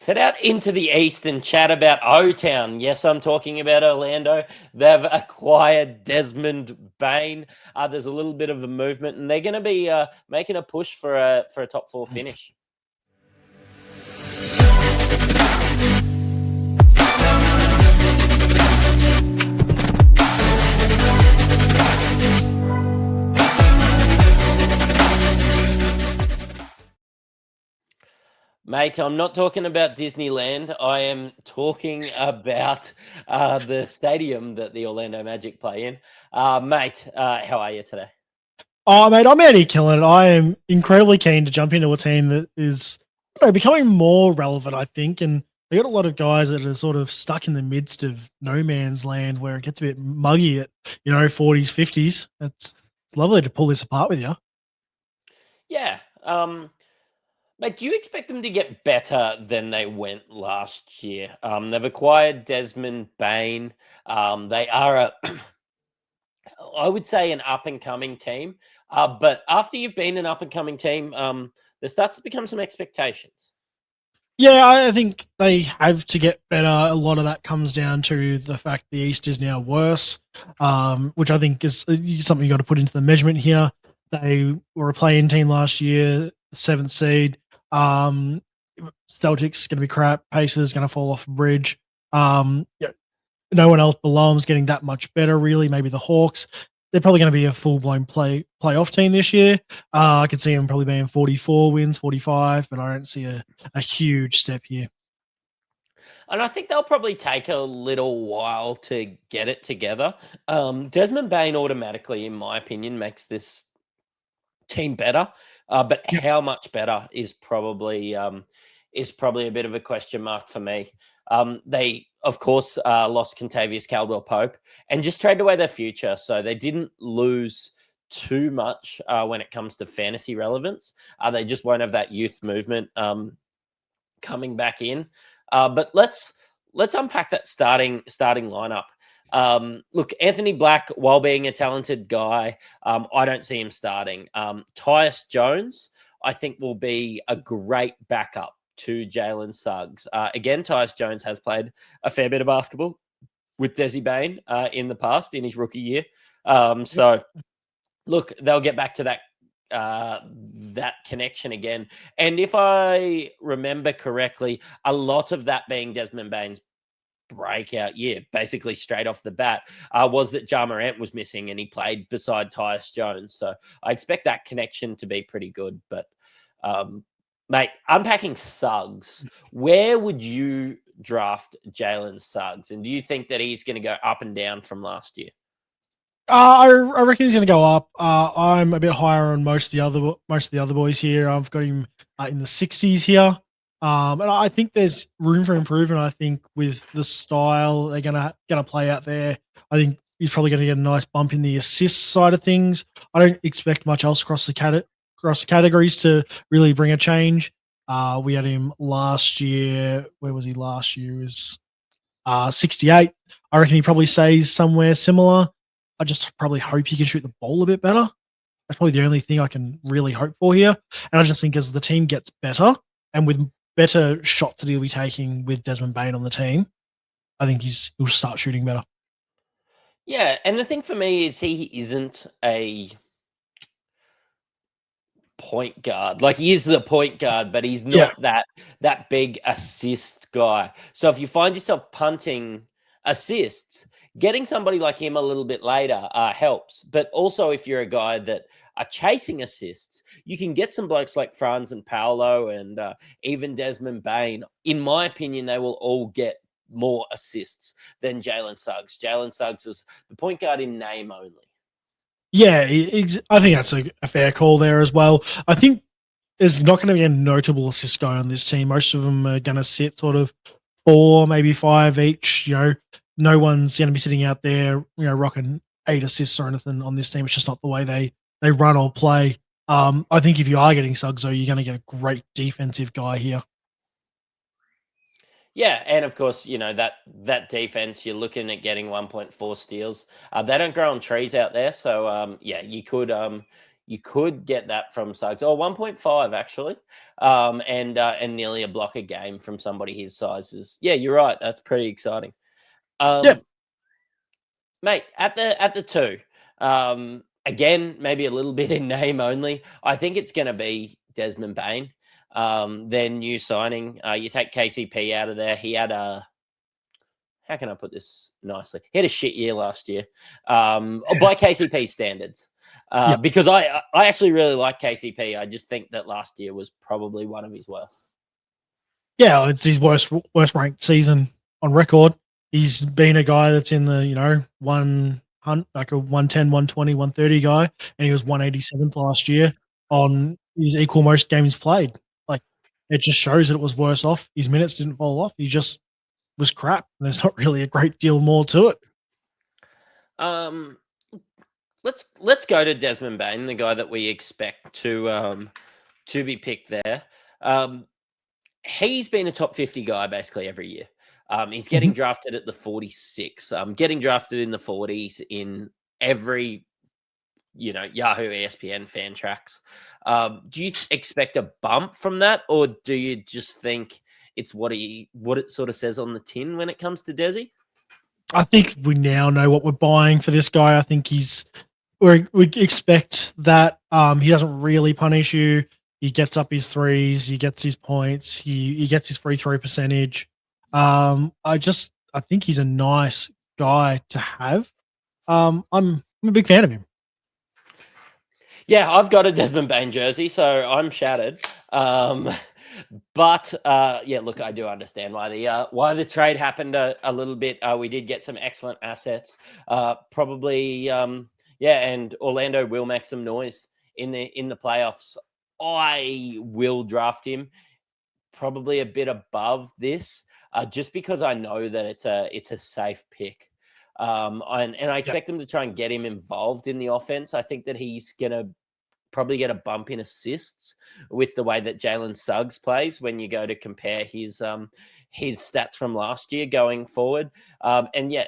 Set out into the east and chat about O-Town. Yes, I'm talking about Orlando. They've acquired Desmond Bane. There's a little bit of a movement, and they're going to be making a push for a top four finish. Mate, I'm not talking about Disneyland. I am talking about the stadium that the Orlando Magic play in. Mate, how are you today? Oh, mate, I'm Andy killing it. I am incredibly keen to jump into a team that is becoming more relevant, I think. And they got a lot of guys that are sort of stuck in the midst of no man's land where it gets a bit muggy at, 40s, 50s. It's lovely to pull this apart with you. Yeah. Mate, do you expect them to get better than they went last year? They've acquired Desmond Bane. They are I would say, an up and coming team. But after you've been an up and coming team, there starts to become some expectations. Yeah, I think they have to get better. A lot of that comes down to the fact the East is now worse, which I think is something you got to put into the measurement here. They were a play-in team last year, seventh seed. Celtics going to be crap. Pacers going to fall off a bridge. Yeah, no one else below them's getting that much better, really. Maybe the Hawks. They're probably going to be a full-blown playoff team this year. I could see them probably being 44 wins, 45, but I don't see a huge step here. And I think they'll probably take a little while to get it together. Desmond Bane automatically, in my opinion, makes this team better. But how much better is probably a bit of a question mark for me. They, of course, lost Contavious Caldwell-Pope and just traded away their future. So they didn't lose too much when it comes to fantasy relevance. They just won't have that youth movement coming back in. But let's unpack that starting lineup. Look, Anthony Black, while being a talented guy, I don't see him starting. Tyus Jones, I think, will be a great backup to Jalen Suggs. Again, Tyus Jones has played a fair bit of basketball with Desi Bane in the past in his rookie year. So, look, they'll get back to that connection again. And if I remember correctly, a lot of that being Desmond Bane's breakout year, basically straight off the bat, was that Ja Morant was missing and he played beside Tyus Jones. So I expect that connection to be pretty good. But mate, unpacking Suggs, where would you draft Jalen Suggs? And do you think that he's going to go up and down from last year? I reckon he's going to go up. I'm a bit higher on most of the other boys here. I've got him in the 60s here. And I think there's room for improvement. I think with the style they're gonna play out there, I think he's probably going to get a nice bump in the assist side of things. I don't expect much else across the categories to really bring a change. We had him last year. Where was he last year? He was 68. I reckon he probably stays somewhere similar. I just probably hope he can shoot the ball a bit better. That's probably the only thing I can really hope for here. And I just think as the team gets better and with better shots that he'll be taking with Desmond Bane on the team, I think he'll start shooting better. Yeah, and the thing for me is he isn't a point guard. Like, he is the point guard, but he's not that big assist guy. So if you find yourself punting assists, getting somebody like him a little bit later helps. But also, if you're a guy that are chasing assists, you can get some blokes like Franz and Paolo and even Desmond Bane. In my opinion, they will all get more assists than Jalen Suggs. Jalen Suggs is the point guard in name only. Yeah, I think that's a fair call there as well. I think there's not going to be a notable assist guy on this team. Most of them are going to sit sort of 4, maybe 5 each. No one's going to be sitting out there, rocking 8 assists or anything on this team. It's just not the way they run or play. I think if you are getting Suggs, though, you're going to get a great defensive guy here. Yeah, and of course, that defense, you're looking at getting 1.4 steals. They don't grow on trees out there, so yeah, you could You could get that from Suggs. Oh, 1.5 actually, and nearly a block a game from somebody his size is. Yeah, you're right. That's pretty exciting. Yeah. Mate, at the two, again, maybe a little bit in name only. I think it's going to be Desmond Bane. Their new signing. You take KCP out of there. He had a. How can I put this nicely? He had a shit year last year, by KCP standards. Yeah. Because I actually really like KCP. I just think that last year was probably one of his worst. Yeah, it's his worst ranked season on record. He's been a guy that's in the, 100, like a 110, 120, 130 guy, and he was 187th last year on his equal most games played. Like, it just shows that it was worse off. His minutes didn't fall off. He just was crap. And there's not really a great deal more to it. Let's go to Desmond Bane, the guy that we expect to be picked there. He's been a top 50 guy basically every year. He's getting drafted at the 46. Getting drafted in the 40s in every, Yahoo, ESPN, fan tracks. Do you expect a bump from that, or do you just think it's what it sort of says on the tin when it comes to Desi? I think we now know what we're buying for this guy. I think we expect that he doesn't really punish you. He gets up his threes. He gets his points. He gets his free throw percentage. I think he's a nice guy to have. I'm a big fan of him. Yeah, I've got a Desmond Bane jersey, so I'm shattered. But look, I do understand why the trade happened a little bit. We did get some excellent assets. Probably, and Orlando will make some noise in the playoffs. I will draft him probably a bit above this, just because I know that it's a safe pick. And I expect him to try and get him involved in the offense. I think that he's gonna probably get a bump in assists with the way that Jalen Suggs plays when you go to compare his stats from last year going forward.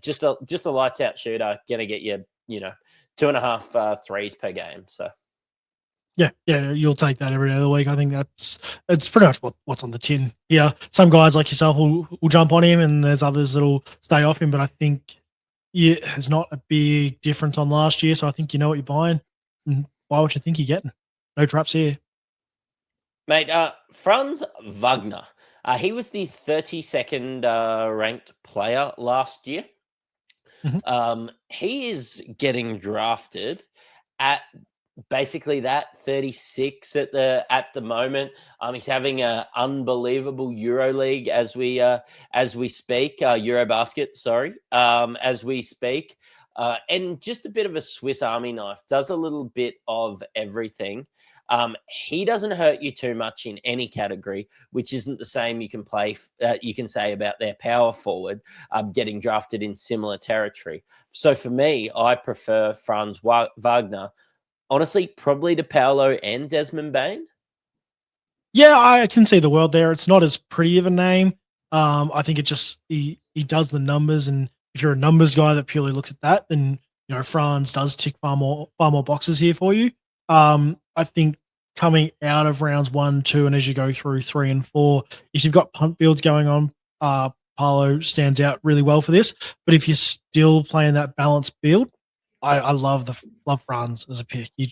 Just a lights out shooter, gonna get you 2.5 threes per game. So. Yeah, you'll take that every day of the week. I think it's pretty much what's on the tin. Yeah, some guys like yourself will jump on him, and there's others that'll stay off him. But I think there's not a big difference on last year, so I think you know what you're buying and buy what you think you're getting. No traps here, mate. Franz Wagner. He was the 32nd ranked player last year. He is getting drafted at basically that 36 at the moment. He's having an unbelievable EuroLeague as we speak. Eurobasket, sorry, as we speak, and just a bit of a Swiss Army knife. Does a little bit of everything. He doesn't hurt you too much in any category, which isn't the same you can say about their power forward getting drafted in similar territory. So for me, I prefer Franz Wagner. Honestly, probably to Paolo and Desmond Bane. Yeah, I can see the world there. It's not as pretty of a name. I think it just he does the numbers, and if you're a numbers guy that purely looks at that, then Franz does tick far more boxes here for you. I think coming out of rounds 1, 2, and as you go through 3 and 4, if you've got punt builds going on, Paolo stands out really well for this. But if you're still playing that balanced build, I love Franz as a pick. He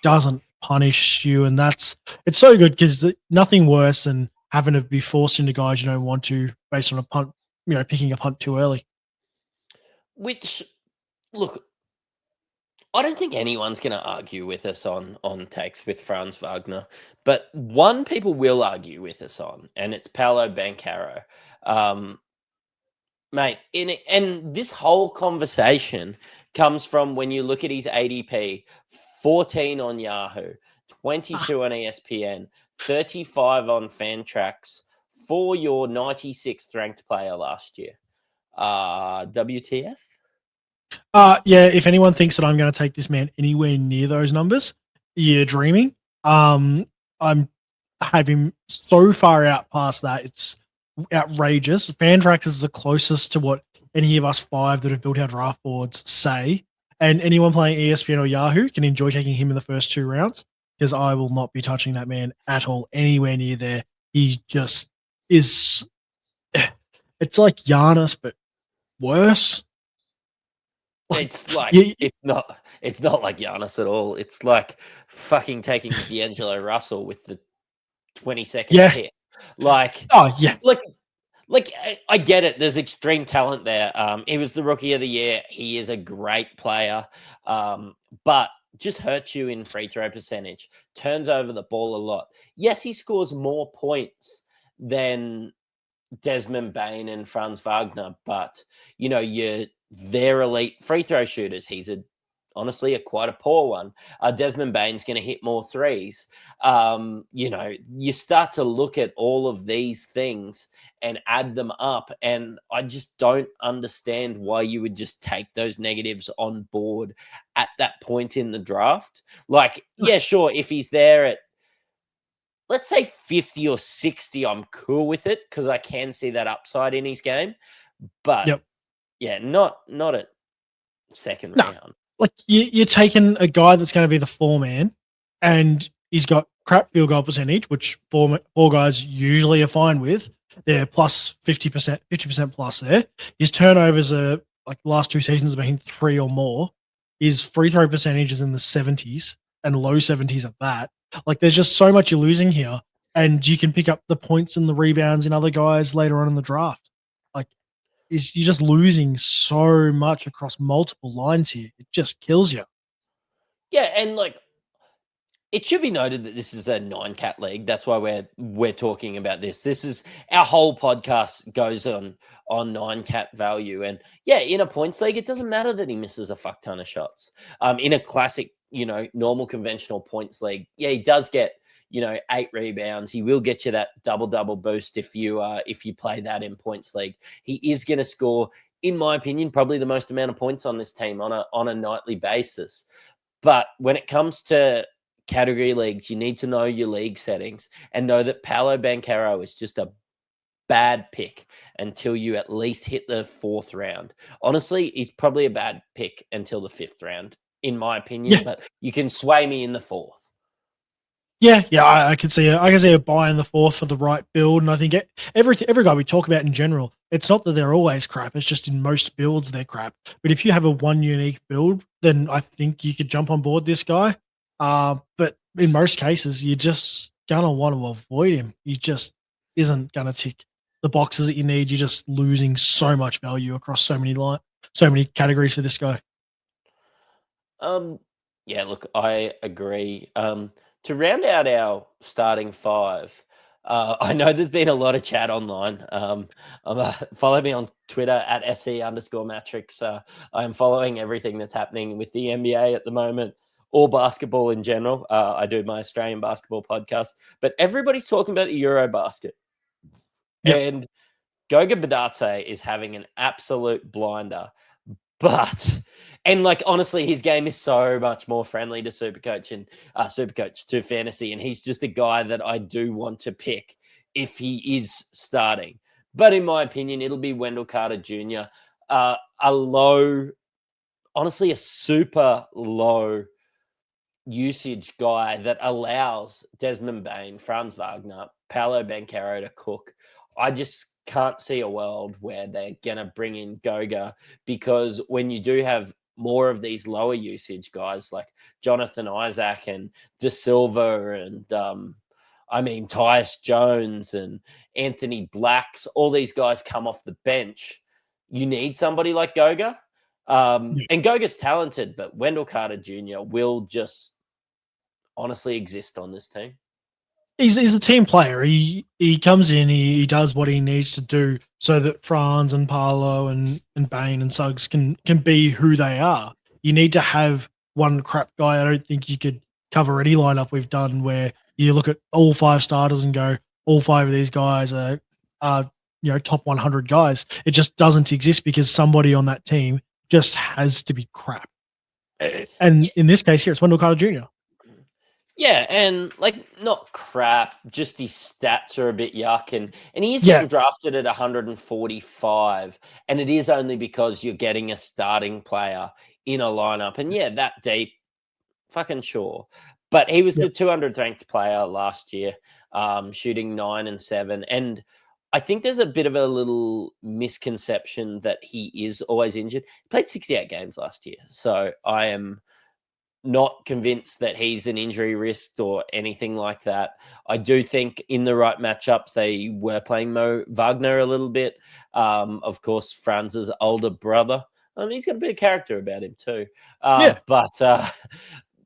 doesn't punish you, and it's so good because nothing worse than having to be forced into guys you don't want to based on a punt, picking a punt too early. Which, look, I don't think anyone's going to argue with us on takes with Franz Wagner, but one people will argue with us on, and it's Paolo Banchero. Mate, and this whole conversation comes from when you look at his ADP, 14 on Yahoo, 22 on ESPN, 35 on Fantrax for your 96th ranked player last year. WTF? If anyone thinks that I'm going to take this man anywhere near those numbers, you're dreaming. I'm have him so far out past that. It's outrageous. Fantrax is the closest to what any of us 5 that have built our draft boards say. And anyone playing ESPN or Yahoo can enjoy taking him in the first 2 rounds because I will not be touching that man at all anywhere near there. He just is. It's like Giannis, but worse. It's like Yeah, it's not like Giannis at all. It's like fucking taking D'Angelo Russell with the 22nd yeah. pick. Like, Oh, yeah. like, I get it. There's extreme talent there. He was the rookie of the year. He is a great player, but just hurts you in free throw percentage. Turns over the ball a lot. Yes, he scores more points than Desmond Bane and Franz Wagner, but they're elite free throw shooters. He's honestly quite a poor one. Desmond Bane's going to hit more threes. You start to look at all of these things and add them up, and I just don't understand why you would just take those negatives on board at that point in the draft. Like, yeah, sure, if he's there at, let's say, 50 or 60, I'm cool with it because I can see that upside in his game. But Yep. yeah, not at second No. round. Like you're taking a guy that's going to be the 4-man, and he's got crap field goal percentage, which four guys usually are fine with. They're plus 50% plus there. His turnovers are like the last 2 seasons have been 3 or more. His free throw percentage is in the 70s and low 70s at that. Like there's just so much you're losing here, and you can pick up the points and the rebounds in other guys later on in the draft. Like you're just losing so much across multiple lines here. It just kills you. Yeah, and like, it should be noted that this is a 9-cat league. That's why we're talking about this. This is our whole podcast goes on 9-cat value. And yeah, in a points league, it doesn't matter that he misses a fuck ton of shots. In a classic, normal conventional points league, yeah, he does get 8 rebounds. He will get you that double boost if you play that in points league. He is going to score, in my opinion, probably the most amount of points on this team on a nightly basis. But when it comes to category leagues, you need to know your league settings and know that Paolo Banchero is just a bad pick until you at least hit the 4th round. Honestly, he's probably a bad pick until the 5th round, in my opinion, but you can sway me in the 4th. Yeah, I can see a buy in the 4th for the right build, and I think every guy we talk about in general, it's not that they're always crap. It's just in most builds they're crap. But if you have a one unique build, then I think you could jump on board this guy. But in most cases, you're just gonna want to avoid him. He just isn't gonna tick the boxes that you need. You're just losing so much value across so many categories for this guy. Yeah, look, I agree. To round out our starting 5, I know there's been a lot of chat online. Follow me on Twitter at SE_Matrix. I am following everything that's happening with the NBA at the moment, or basketball in general. I do my Australian basketball podcast, but everybody's talking about the Eurobasket. Yep. And Goga Badartse is having an absolute blinder. But, and like, honestly, his game is so much more friendly to Supercoach and Supercoach to fantasy. And he's just a guy that I do want to pick if he is starting. But in my opinion, it'll be Wendell Carter Jr. Honestly, a super low usage guy that allows Desmond Bane, Franz Wagner, Paolo Banchero to cook. I just can't see a world where they're going to bring in Goga, because when you do have more of these lower usage guys like Jonathan Isaac and De Silva and Tyus Jones and Anthony Blacks, all these guys come off the bench. You need somebody like Goga. And Goga's talented, but Wendell Carter Jr. will just honestly exist on this team. He's a team player. He comes in, he does what he needs to do so that Franz and Paolo and Bane and Suggs can be who they are. You need to have one crap guy. I don't think you could cover any lineup we've done where you look at all 5 starters and go, all 5 of these guys are top 100 guys. It just doesn't exist because somebody on that team just has to be crap. And in this case here, it's Wendell Carter Jr. Yeah, and like, not crap, just his stats are a bit yuck, and he is getting drafted at 145, and it is only because you're getting a starting player in a lineup. And yeah, that deep, fucking sure. But he was the 200th ranked player last year, shooting 9 and 7. And I think there's a bit of a little misconception that he is always injured. He played 68 games last year. So I am not convinced that he's an injury risk or anything like that. I do think in the right matchups, they were playing Wagner a little bit. Of course, Franz's older brother. He's got a bit of character about him too.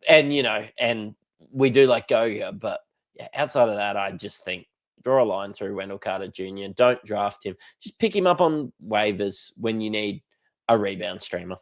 And we do like Goga, but yeah, outside of that, I just think draw a line through Wendell Carter Jr. Don't draft him. Just pick him up on waivers when you need a rebound streamer.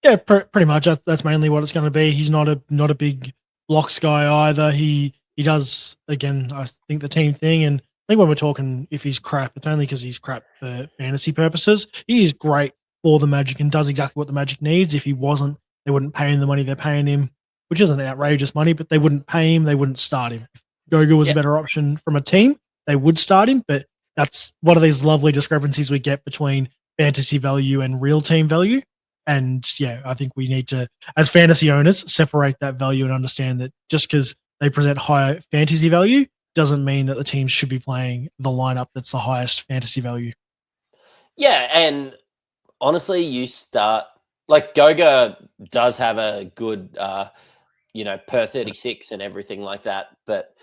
Yeah, pretty much. That's mainly what it's going to be. He's not a big blocks guy either. He does, again, I think, the team thing. And I think when we're talking if he's crap, it's only because he's crap for fantasy purposes. He is great for the Magic and does exactly what the Magic needs. If he wasn't, they wouldn't pay him the money they're paying him, which isn't outrageous money, but they wouldn't pay him. They wouldn't start him. If Goga was a better option from a team, they would start him. But that's one of these lovely discrepancies we get between fantasy value and real team value. And yeah, I think we need to, as fantasy owners, separate that value and understand that just because they present higher fantasy value doesn't mean that the team should be playing the lineup that's the highest fantasy value. Yeah, and honestly, you start like Goga does have a good, per 36 and everything like that. But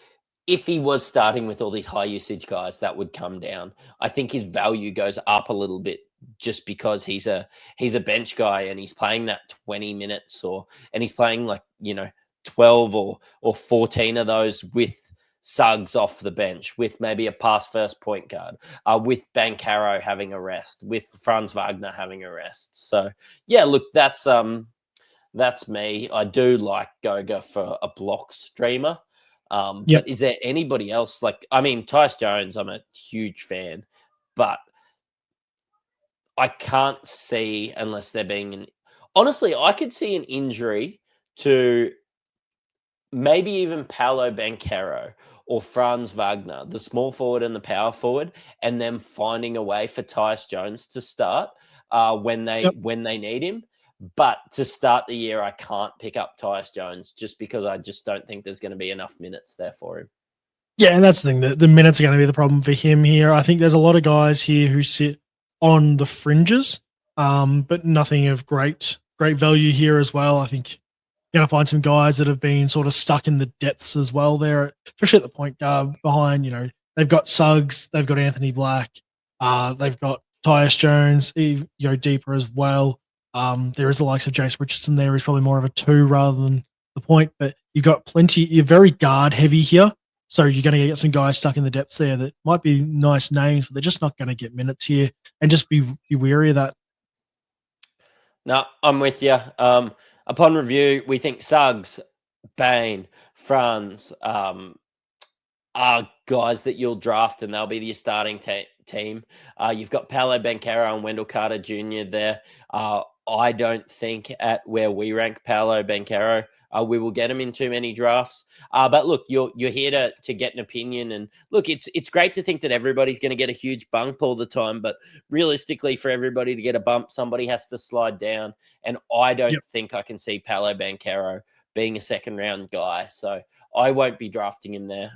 if he was starting with all these high usage guys, that would come down. I think his value goes up a little bit just because he's a bench guy and he's playing that 20 minutes and he's playing 12 or 14 of those with Suggs off the bench, with maybe a pass first point guard, with Banchero having a rest, with Franz Wagner having a rest. So yeah, look, that's me. I do like Goga for a block streamer. But is there anybody else? Tyus Jones, I'm a huge fan, but I can't see unless they're being honestly, I could see an injury to maybe even Paolo Banchero or Franz Wagner, the small forward and the power forward, and them finding a way for Tyus Jones to start when they need him. But to start the year, I can't pick up Tyus Jones just because I just don't think there's going to be enough minutes there for him. Yeah, and that's the thing. The minutes are going to be the problem for him here. I think there's a lot of guys here who sit on the fringes, but nothing of great value here as well. I think you're going to find some guys that have been sort of stuck in the depths as well there, especially at the point guard behind. They've got Suggs, they've got Anthony Black, they've got Tyus Jones, deeper as well. There is the likes of Jace Richardson there, who's probably more of a 2 rather than the point, but you've got plenty. You're very guard heavy here. So you're going to get some guys stuck in the depths there that might be nice names, but they're just not going to get minutes here. And just be wary of that. No, I'm with you. Upon review, we think Suggs, Bane, Franz are guys that you'll draft and they'll be your starting team. You've got Paolo Banchero and Wendell Carter Jr. there. I don't think at where we rank Paolo Banchero, we will get him in too many drafts. But look, you're here to get an opinion. And look, it's great to think that everybody's going to get a huge bump all the time. But realistically, for everybody to get a bump, somebody has to slide down. And I don't think I can see Paolo Banchero being a second round guy. So I won't be drafting him there.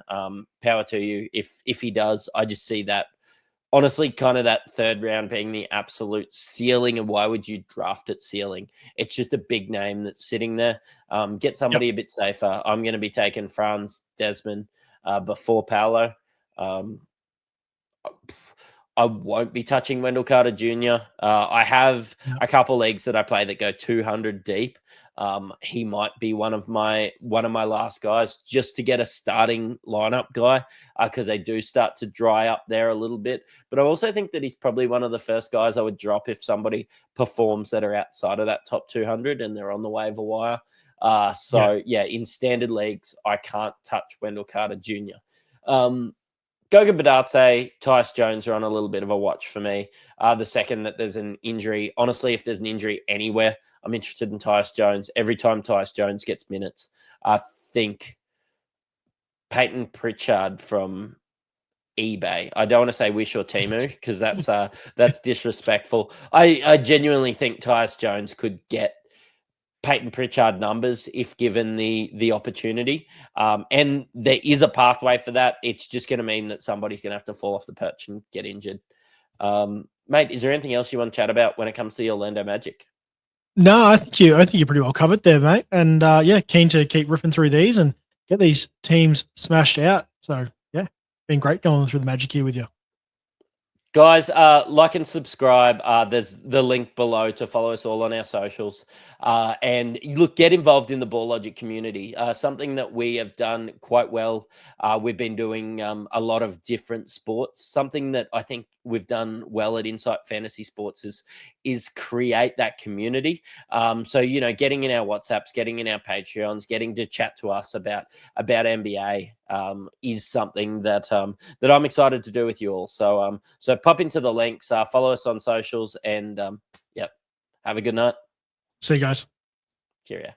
Power to you. If he does, I just see that. Honestly, kind of that third round being the absolute ceiling. And why would you draft at ceiling? It's just a big name that's sitting there. Get somebody a bit safer. I'm going to be taking Franz, Desmond before Paolo. I won't be touching Wendell Carter Jr. I have a couple leagues that I play that go 200 deep. He might be one of my last guys just to get a starting lineup guy because they do start to dry up there a little bit. But I also think that he's probably one of the first guys I would drop if somebody performs that are outside of that top 200 and they're on the waiver wire. In standard leagues, I can't touch Wendell Carter Jr. Goga Badate, Tyus Jones are on a little bit of a watch for me. The second that there's an injury, honestly, if there's an injury anywhere, I'm interested in Tyus Jones. Every time Tyus Jones gets minutes, I think Peyton Pritchard from eBay. I don't want to say Wish or Temu because that's disrespectful. I genuinely think Tyus Jones could get Peyton Pritchard numbers if given the opportunity. And there is a pathway for that. It's just going to mean that somebody's going to have to fall off the perch and get injured. Mate, is there anything else you want to chat about when it comes to the Orlando Magic? No, I think you're pretty well covered there, mate. And yeah, keen to keep ripping through these and get these teams smashed out. So yeah, been great going through the Magic here with you. Guys, like and subscribe. There's the link below to follow us all on our socials. And look, get involved in the Ball Logic community. Something that we have done quite well. We've been doing a lot of different sports. Something that I think we've done well at Insight Fantasy Sports is create that community. So, you know, getting in our WhatsApps, getting in our Patreons, getting to chat to us about NBA is something that that I'm excited to do with you all. So so pop into the links, follow us on socials, and yep, have a good night. See you guys. Cheerio.